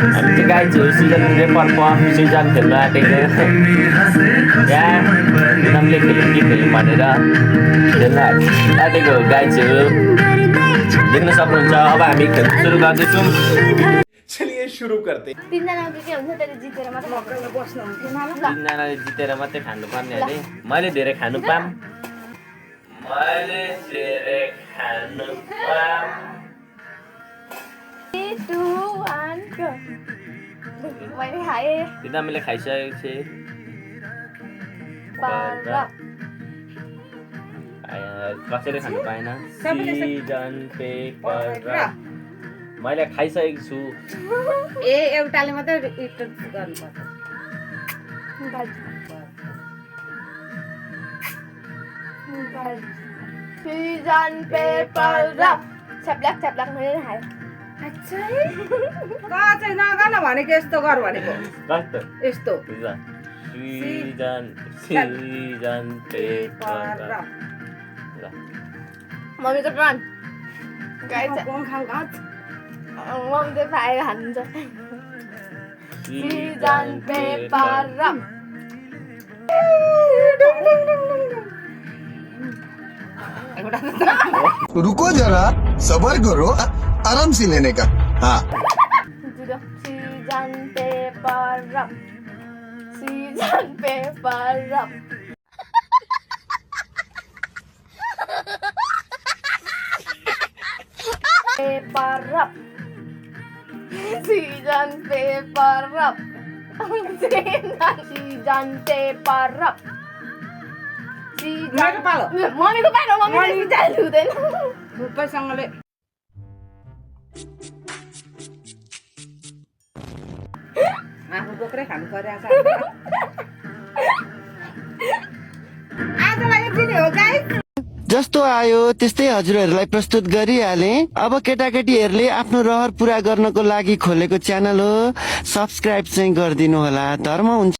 हामी चाहिँ गाइजहरू सिजन रेपर सिजन खेल्न आँटेको यहाँ नामले खेल्यौँ के खेल्यौँ भनेर खेल्न आँटेको गाइजहरू देख्न सक्नुहुन्छ। अब हामी खेल्न सुरु गर्दैछौँ। चलिए शुरू करते। तीनजनाको के हुन्छ त्यसले जितेर मात्र बस्नु हुन्थेन ल। तीनजनाले जितेर मात्रै खानुपर्ने अरे मैले धेरै खानु पाम। मैले धेरै खानु पाम। 3 2 1 go मैले खाएँ तिनीहरूले खाइसकेको थिएँ। कसैले खानु पाएन। सिजन पेपर मैले खाइसकेको छु। एउटाले मात्रै रिटर्न गर्नुपर्छ। सिजन पेपर छ्याप्लाक छ्याप्लाक मैले खाएँ। चाहिँ नगर्न भनेको यस्तो गर भनेको कस्तो यस्तो सिजन पेपर मम्मीको टर्न खाऊ मम्मी चाहिँ पाएर खानुहुन्छ। सिजन पेपर रुको जरा सबर करो आराम से लेने का हाँ। Season paper season paper paper season paper season paper मम्मीको पालो मम्मीले चाल हुँदैन रुपैसँगले आफू बोक्रै खानु परिरहेको छ। आजलाई दिने हो गाइस। जस्तो आयो त्यस्तै हजुरहरूलाई प्रस्तुत गरिहाले। अब केटाकेटीहरूले आफ्नो रहर पूरा गर्नको लागि खोलेको च्यानल हो, सब्स्क्राइब चाहिँ गरिदिनु होला। धर्म हुन्छ।